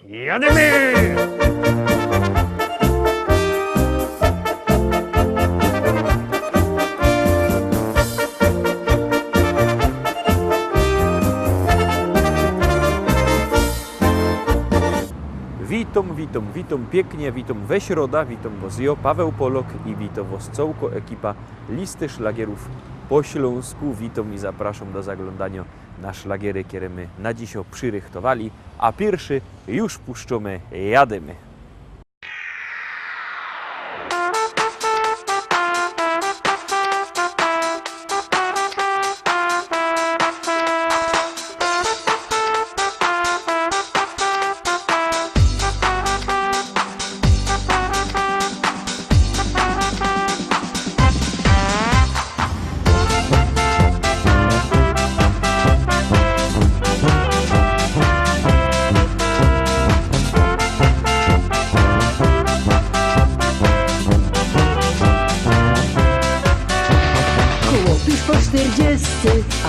Jademy! Witam pięknie, witam we środa, witam was ja, Paweł Polok i witam was całko ekipa listy szlagierów po Śląsku. Witam i zapraszam do zaglądania na szlagiery, które my na dzisiaj przyrychtowali, a pierwszy już puszczamy, jademy.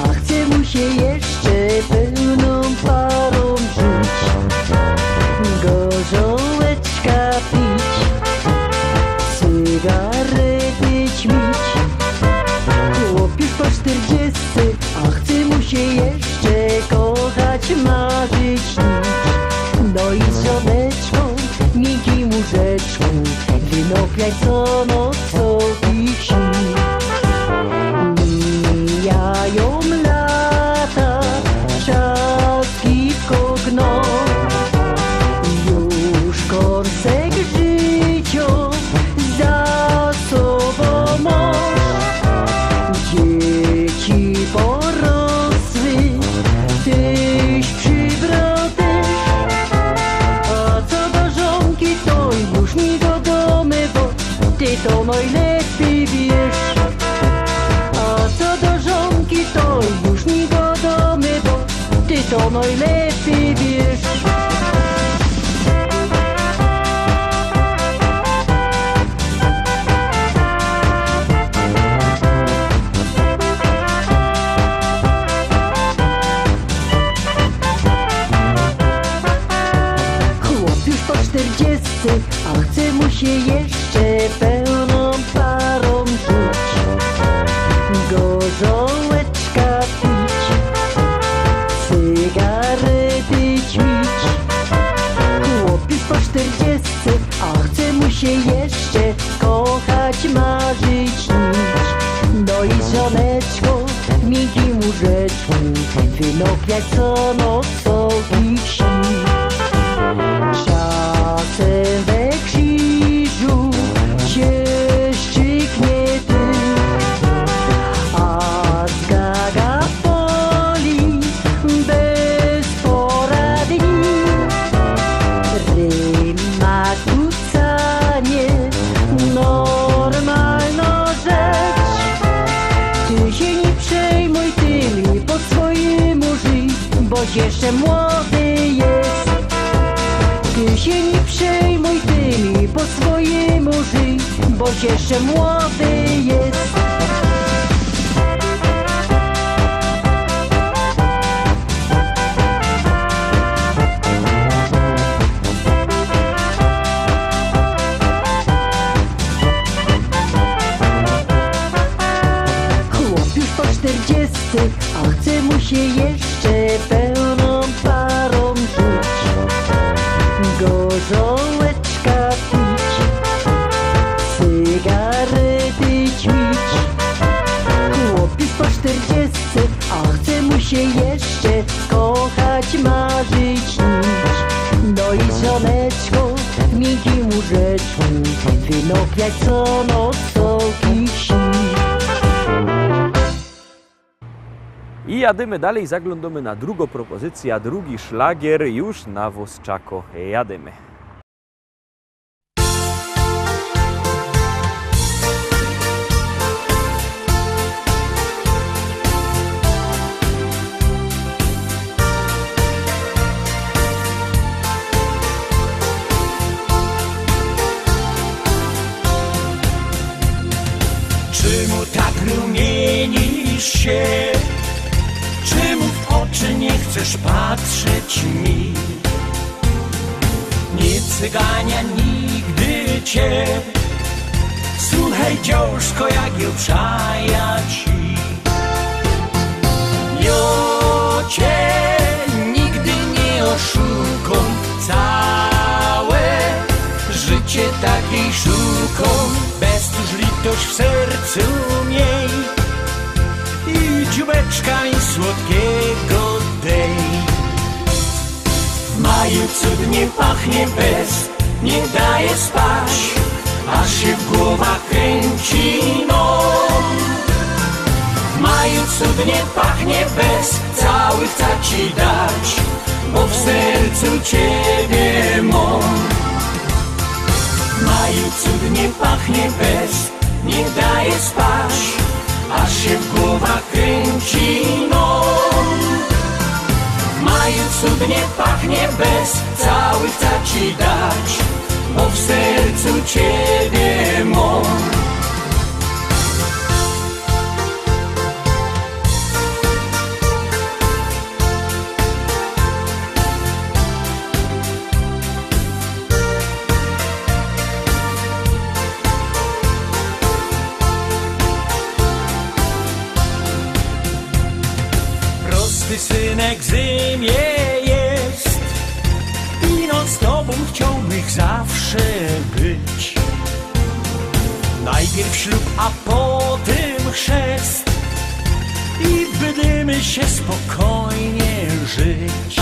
A chce mu się jeszcze pełną parą rzuć, gorzołeczka pić, cygarety ćmić. Chłop już po 40, a chce mu się jeszcze kochać, marzyć, śnić. No i z żoneczką, miękkim łóżeczką, wino piać co noc, ich śni. Mijają lata, czas kiwko gną, już korsek życia za sobą masz. Dzieci porosły, tyś przybrał też, a co do żonki to już mi do domu, bo ty to najlepiej wiesz. To już mi go domy, bo ty to najlepiej wiesz. Chłop już po 40, a chce mu się jeszcze pełną parą rzuć, gorzołeczka pić, cygarety ćmić. Chłop już po 40, a chce mu się jeszcze kochać, marzyć, śnić. No i z żoneczką, w miękkim łóżeczku, wino piać co noc, ich śni. Czasem we krzyżu się szczyknie dym, a zgaga boli bez poradni. Ryma kucanie, normalna rzecz. Ty się nie przejmuj tymi, po swojemu żyj, boś jeszcze młody jest. Ty się nie przejmuj tymi, po swojemu żyj, boś jeszcze młody jest. Chłop już po 40, a chce mu się jeszcze pełną parą rzuć, gorzołeczka pić, cygarety ćmić. Chłop już po 40, a chce mu się jeszcze kochać, marzyć, śnić. No i z żoneczką, w miękkim łóżeczku, wino piać co noc, ich śni. I jadymy dalej, zaglądamy na drugą propozycję, a drugi szlagier już na was czako, jadymy. Czemu tak rumienisz się? Czemu w oczy nie chcesz patrzeć mi? cygania nigdy cię. Słuchaj dziążko, jak ją przaja ci. Jo cię nigdy nie oszukam, całe życie takiej szukam. Bez tuż litość w sercu miej i dziubeczka mi słodkiego dej. W maju cudnie pachnie bez, nie daje spać, aż się w głowach kręci nam. W maju cudnie pachnie bez, cały chcę ci dać, bo w sercu ciebie mam. W maju cudnie pachnie bez, nie daje spać, aż się w głowach kręci nam. W maju cudnie pachnie bez, cały chcę ci dać, bo w sercu ciebie mam. Prosty synek zymie jest i no z tobą chciałbym zawsze być. Najpierw ślub, a potem chrzest i będziemy się spokojnie żyć.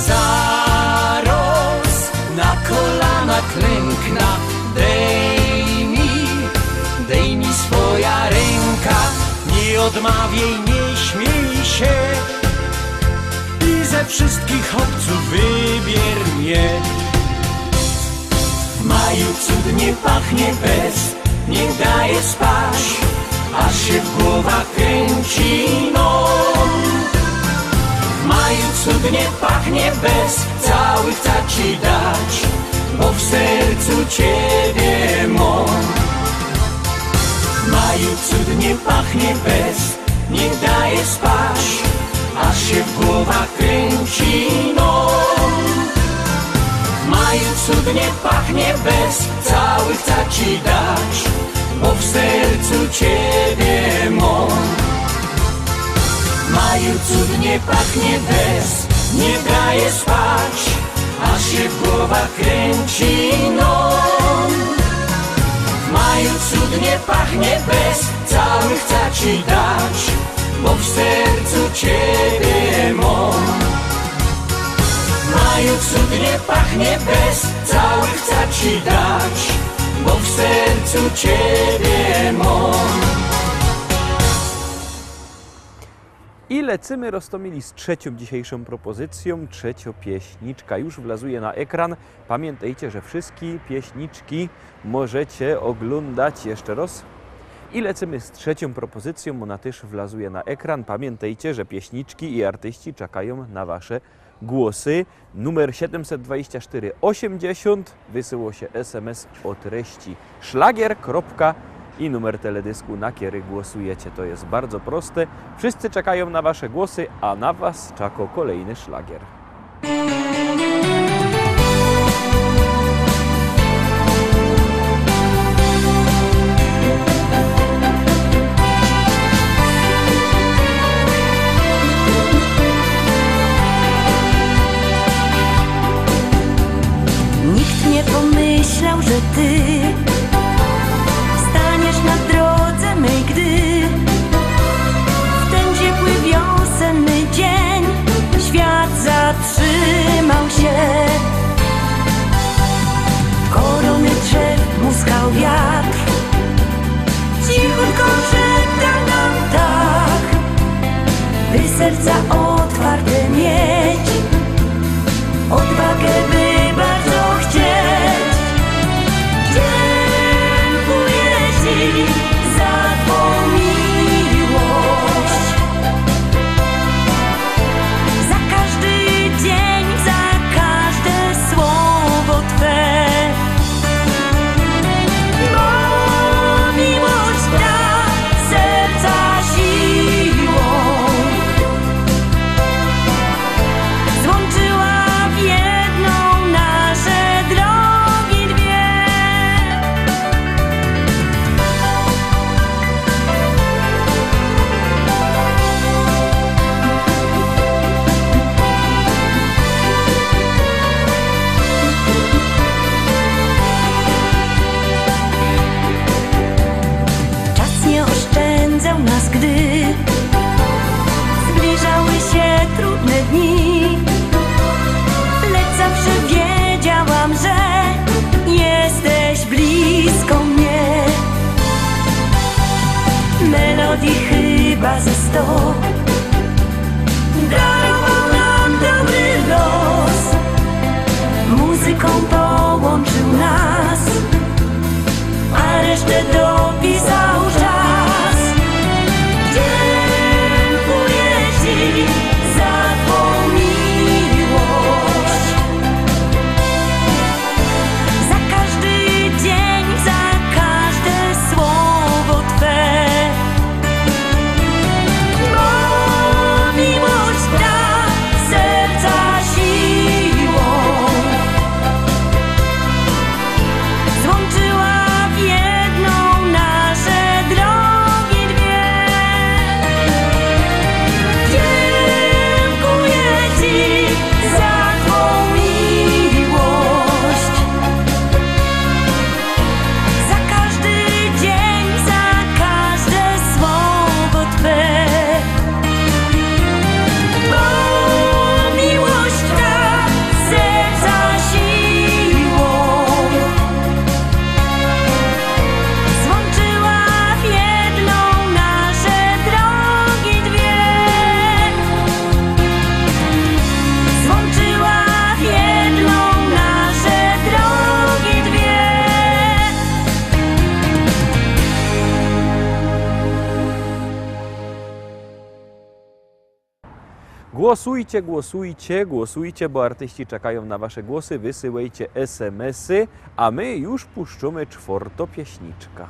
Zaraz na kolana klękna, dej mi swoja ręka. Nie odmawiaj, nie śmiej się i ze wszystkich obców wybier mnie. W maju cudnie pachnie bez, nie daje spać, aż się w głowach kręci nam. W maju cudnie pachnie bez, cały chcę ci dać, bo w sercu ciebie mam. W maju cudnie pachnie bez, nie daje spać, aż się w głowach kręci nam. W maju cudnie pachnie bez, cały chcę ci dać, bo w sercu ciebie mam. W maju cudnie pachnie bez, nie daje spać, aż się w głowach kręci nam. W maju cudnie pachnie bez, cały chcę ci dać, bo w sercu ciebie mam. W maju cudnie pachnie bez, cały chcę ci dać, bo w sercu ciebie mam. I lecimy, Roztomili, z trzecią dzisiejszą propozycją. Trzeciopieśniczka już wlazuje na ekran. Pamiętajcie, że wszystkie pieśniczki możecie oglądać jeszcze raz. I lecimy z trzecią propozycją, ona też wlazuje na ekran. Pamiętajcie, że pieśniczki i artyści czekają na wasze głosy. Numer 724 80 wysyło się SMS o treści szlagier. I numer teledysku, na który głosujecie. To jest bardzo proste. Wszyscy czekają na wasze głosy, a na was czeka kolejny szlagier. Nikt nie pomyślał, że ty na drodze mej, gdy w ten ciepły wiosenny dzień świat zatrzymał się. Korony drzew muskał wiatr, cichutko szeptał nam tak, by serca otwarte mieć, odwagę by bardzo chcieć. Za Twą miłość, za każdy dzień, za każde słowo Twe, bo miłość da serca siłą, stop. Darował nam dobry los, muzyką połączył nas, a resztę dopisał czas. Dziękuję Ci za Twą miłość, za każdy dzień, za każde słowo Twe. Bo miłość da serca siłą, złączyła w jedną nasze drogi dwie. Dziękuję Ci za Twą miłość, za każdy dzień, za każde słowo Twe. Bo miłość da serca siłą, złączyła w jedną nasze drogi dwie. Złączyła w jedną nasze drogi dwie. Głosujcie, głosujcie, głosujcie, bo artyści czekają na wasze głosy. Wysyłajcie SMS-y, a my już puszczymy czwartą pieśniczkę.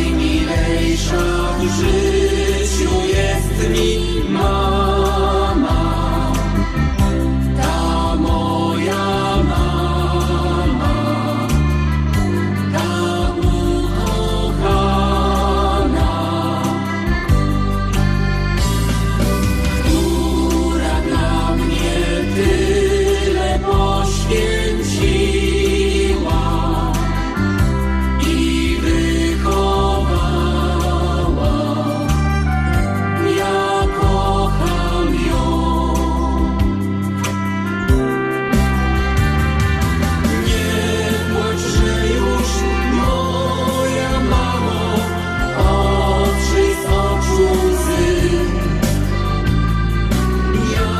Najmilejsza w życiu jest mi mama, ta moja mama, ta ukochana, która dla mnie tyle poświęciła i wychowała. Ja kocham ją. Nie płacz, że już moja mamo, otrzyj z oczu łzy. Ja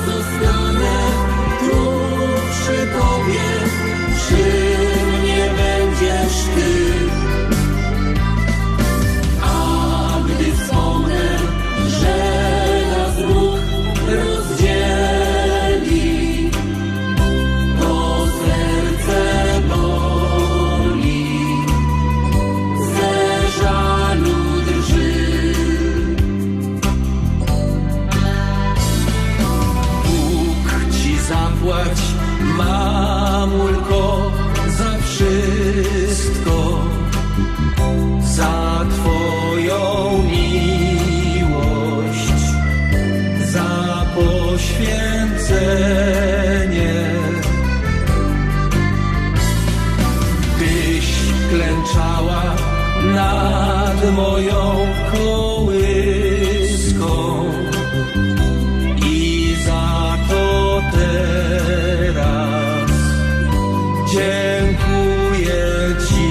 zostanę tu przy Tobie, przy mnie będziesz Ty. A gdy wspomnę, że nas Bóg rozdzieli, to serce boli, ze żalu drży. Bóg Ci zapłać, mamulko, za wszystko, za Twoją miłość, za poświęcenie. Tyś klęczała nad moją kołyską i za to teraz dziękuję Ci.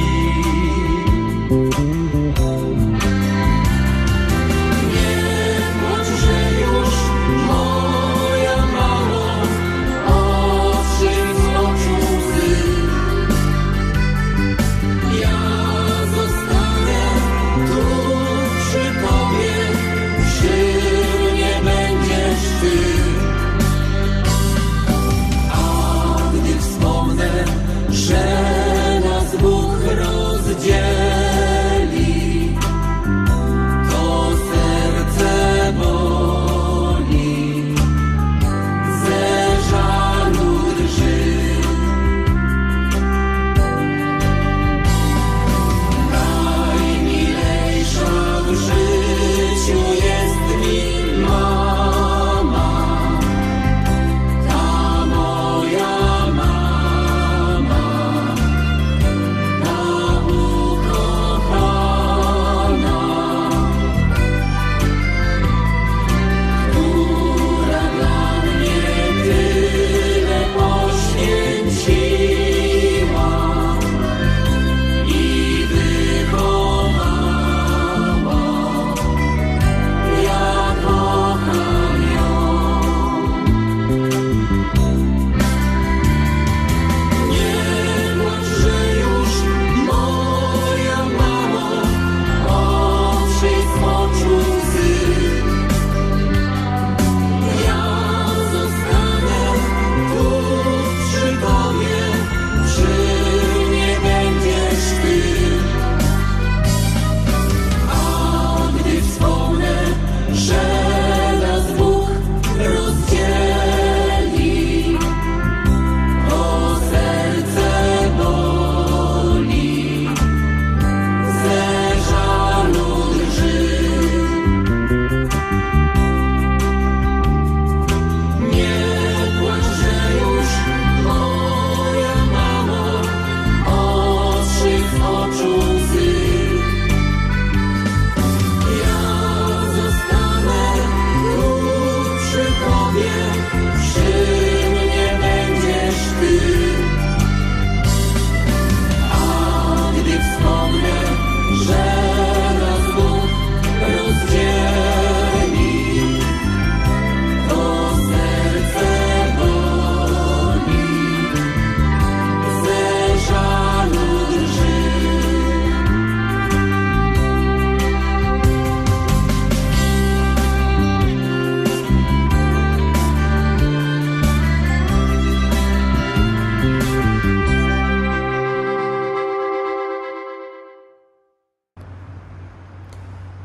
Nie płacz, że już moja mamo, otrzyj z oczu łzy. Ja zostanę tu przy Tobie,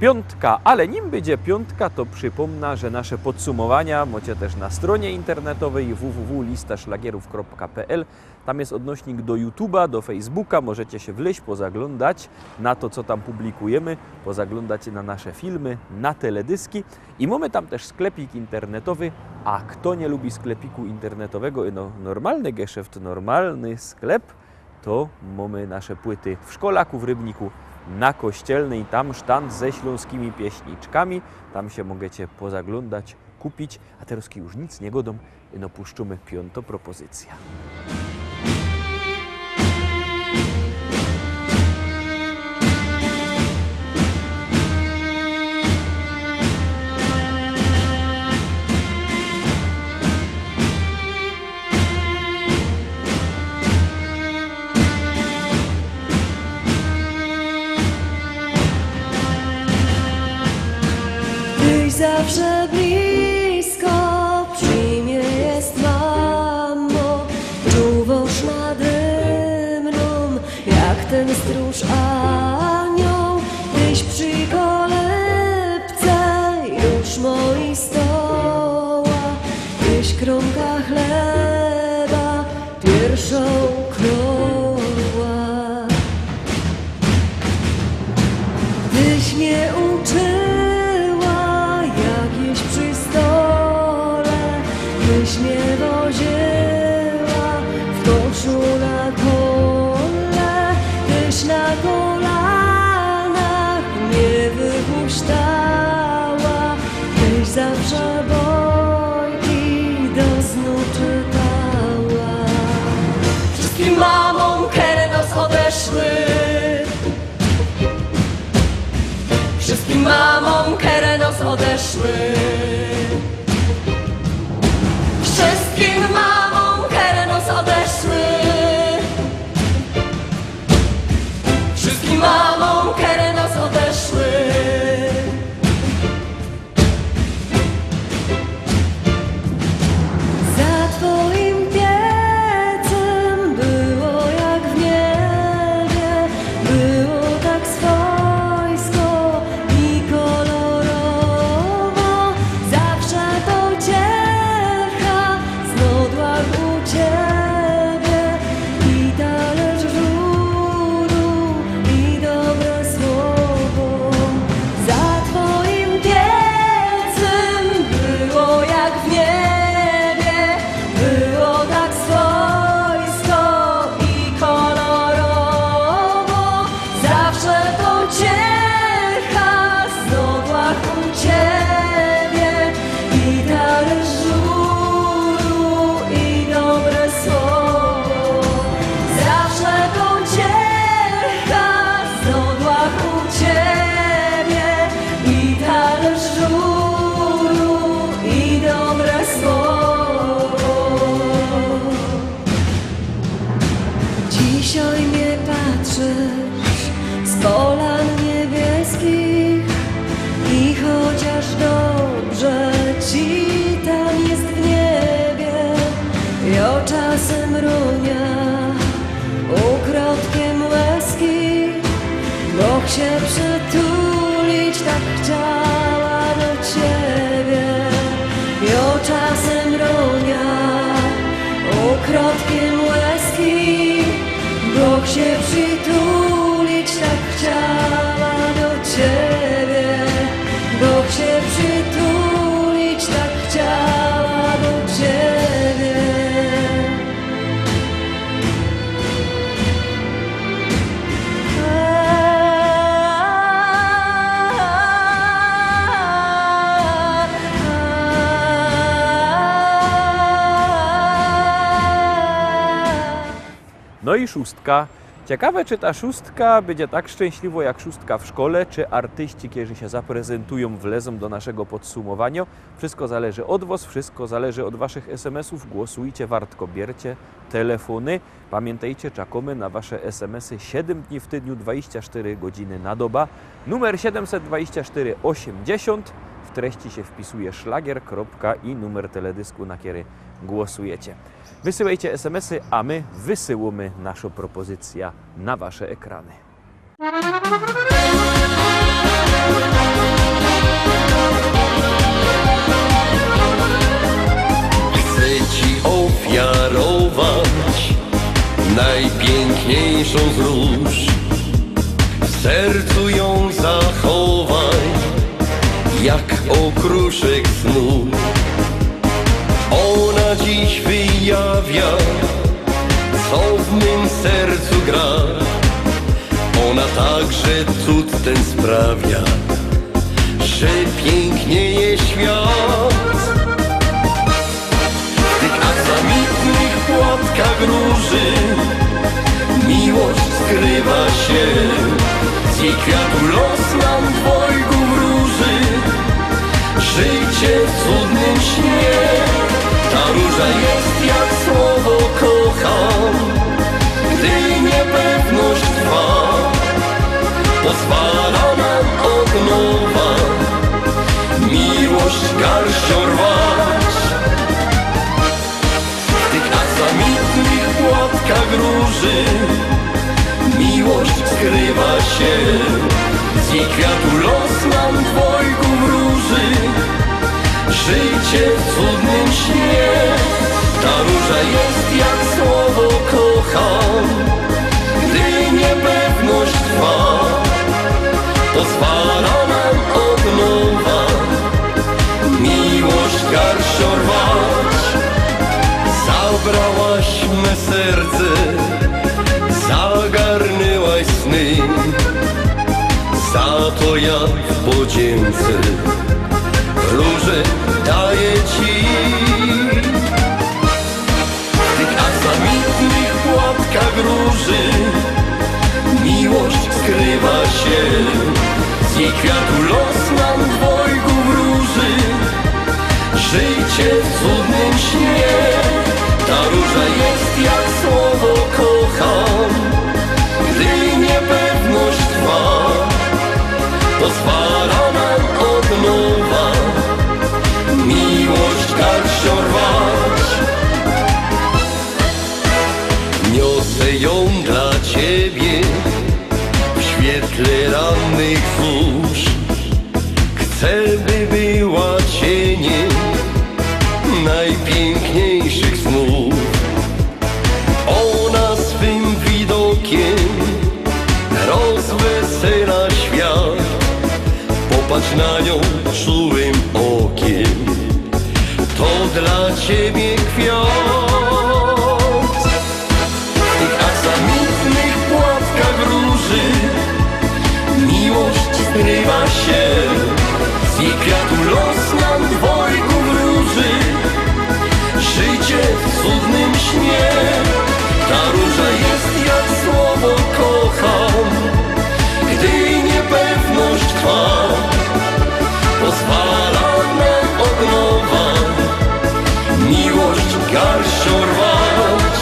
piątka, ale nim będzie piątka, to przypomnę, że nasze podsumowania macie też na stronie internetowej www.listaszlagierów.pl. Tam jest odnośnik do YouTube'a, do Facebooka, możecie się wleźć, pozaglądać na to, co tam publikujemy, pozaglądać na nasze filmy, na teledyski i mamy tam też sklepik internetowy, a kto nie lubi sklepiku internetowego, no normalny geszeft, normalny sklep, to mamy nasze płyty w Szkolaku, w Rybniku, na Kościelnej, tam sztand ze śląskimi pieśniczkami, tam się możecie pozaglądać, kupić, a teraz już nic nie godą, no puszczymy piątą propozycję. Zawsze blisko przy mnie jest mamo, czuwasz nade mną jak ten stróż anioł. Tyś przy kolebce już moi stoła, tyś kromka chleba pierwszą kroła. Tyś mnie uczyła tyś mnie woziła w koszu na kole, tyś na kolanach mnie wypuszczała, tyś zawsze bojki do snu czytała. Wszystkim mamom kerenos odeszły, wszystkim mamom kerenos odeszły. Wszystkim mamom kerenos odeszły, wszystkim mamom kerenos odeszły. Za twoim piecem było jak w niebie, było tak swojsko i kolorowo, zawsze to ciecha znodłach u ciebie i talerz żuru i dobre słowo. Za twoim piecem było jak w niebie, było tak swojsko i kolorowo, zawsze to ciecha znodłach u ciebie i talerz żuru i dobre słowo. Zawsze to ciecha znodłach u ciebie i talerz żuru i dobre słowo. Dzisiaj mnie patrzysz z polan niebieskich i chociaż dobrze ci tam jest w niebie, ja czasem ronia ukrotkiem łezki, bo się przytulić tak chciała do ciebie. Ja czasem ronia ukrotkiem łezki, bo się przytulić tak chciała do ciebie, bo się przytulić tak chciała do ciebie. No i szóstka. Ciekawe, czy ta szóstka będzie tak szczęśliwa jak szóstka w szkole, czy artyści, którzy się zaprezentują, wlezą do naszego podsumowania. Wszystko zależy od was, wszystko zależy od waszych SMS-ów. Głosujcie, wartko, biercie telefony. Pamiętajcie, czekamy na wasze SMS-y 7 dni w tygodniu, 24 godziny na dobę. Numer 724 80. W treści się wpisuje szlagier, i numer teledysku, na który głosujecie. Wysyłajcie SMS-y, a my wysyłamy naszą propozycję na wasze ekrany. jak okruszek snu. Ona dziś wyjawia, co w mym sercu gra. Ona także cud ten sprawia, że pięknieje świat. W tych aksamitnych płatkach róży miłość skrywa się. Z jej kwiatu los nam dwojgu wróży życie w cudnym śnie. Ta róża jest jak słowo kocham, gdy niepewność trwa. Pozwala nam od nowa miłość garścią rwać. W tych aksamitnych płatkach róży miłość skrywa się. Z jej kwiatu los nam dwojgu wróży życie w cudnym śnie. Ta róża jest jak słowo kocham, gdy niepewność trwa. Pozwala nam od nowa miłość garścią rwać. Zabrałaś me serce, zagarnęłaś sny. Za to ja w podzięce róże daję ci. W tych aksamitnych płatkach róży miłość skrywa się. Z jej kwiatu los nam dwojgu wróży życie w cudnym śnie. Ta róża jest jak słowo kocham, gdy niepewność trwa. Pozwala nam od nowa miłość garścią rwać. Niosę ją dla ciebie w świetle rannych zórz. Chcę, by była cieniem najpiękniejszych snów. Ona swym widokiem rozwesela świat. Popatrz na nią czułym okiem, to dla ciebie kwiat. W tych aksamitnych płatkach róży miłość skrywa się. Z jej kwiatu los nam dwojgu wróży życie w cudnym śnie. Ta róża jest jak słowo kocham, gdy niepewność trwa. Pozwala nam od nowa miłość garścią rwać.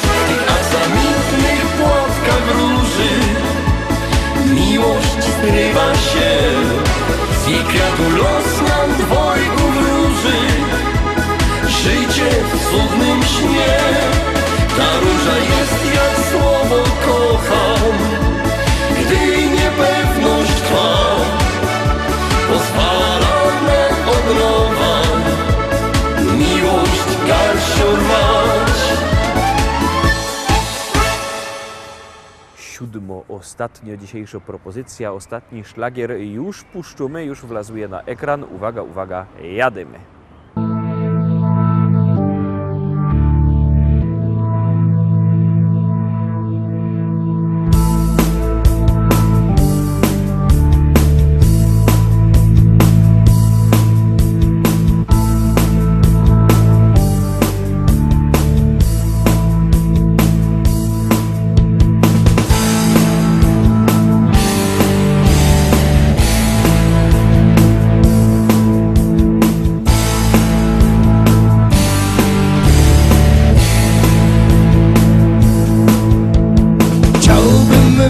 W tych aksamitnych płatkach róży miłość skrywa się. Z jej kwiatu los nam dwojgu wróży życie w cudnym śnie. Ta róża jest jak słowo kocham, gdy niepewność trwa. Pozwala nam od nowa miłość garścią rwać. Siódmo, ostatnio dzisiejsza propozycja, ostatni szlagier już puszczamy, już wlazuje na ekran. Uwaga, uwaga, jadymy.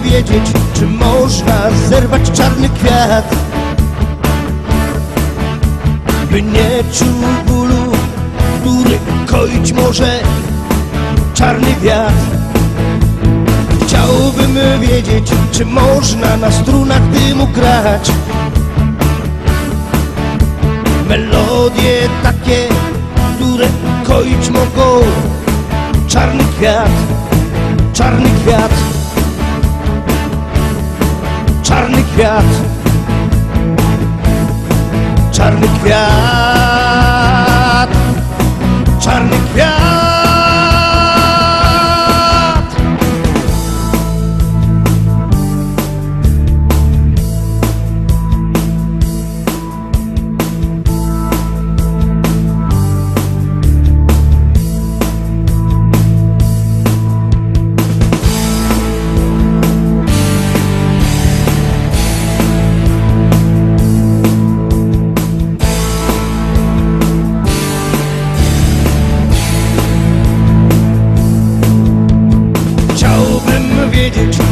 Wiedzieć, czy można zerwać czarny kwiat, by nie czuł bólu, który koić może czarny wiatr. Chciałbym wiedzieć, czy można na strunach dymu grać melodie takie, które koić mogą czarny kwiat, czarny kwiat, czarny kwiat. czarny kwiat, czarny kwiat.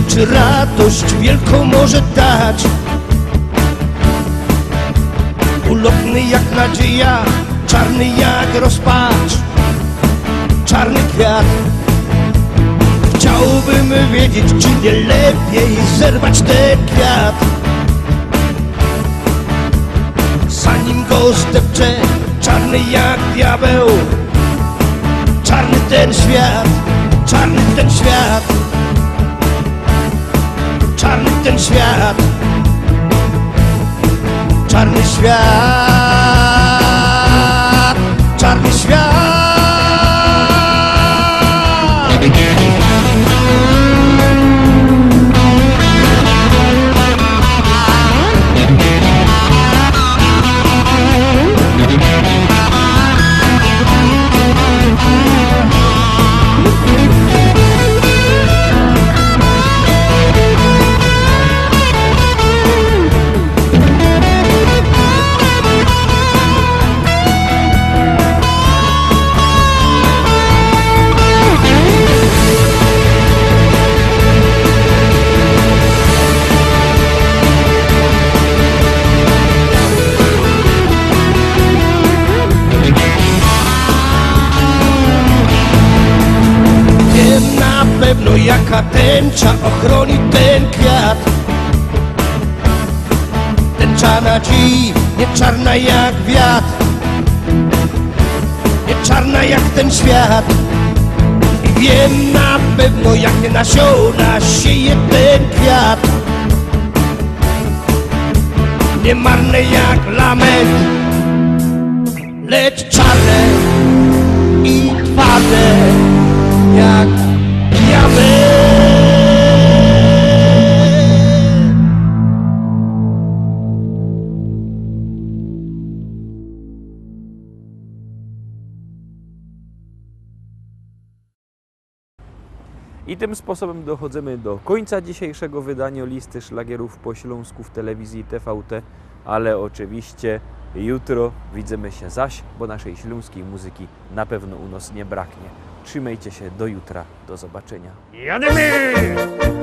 Czy radość wielką może dać? Ulotny jak nadzieja, czarny jak rozpacz, czarny kwiat. Chciałbym wiedzieć, czy nie lepiej zerwać ten kwiat, zanim go zdepczę. Czarny jak diabeł, czarny ten świat, czarny ten świat, czarny ten świat, czarny świat, czarny świat. Jaka tęcza ochroni ten kwiat? Tęcza nadziei, nie czarna jak wiatr, nie czarna jak ten świat. I wiem na pewno, jakie nasiona sieje ten kwiat. Nie marne jak lament, lecz czarne i twarde jak diament. I tym sposobem dochodzimy do końca dzisiejszego wydania Listy Szlagierów po śląsku w telewizji TVT, ale oczywiście jutro widzimy się zaś, bo naszej śląskiej muzyki na pewno u nas nie braknie. Trzymajcie się, do jutra, do zobaczenia. Jademy!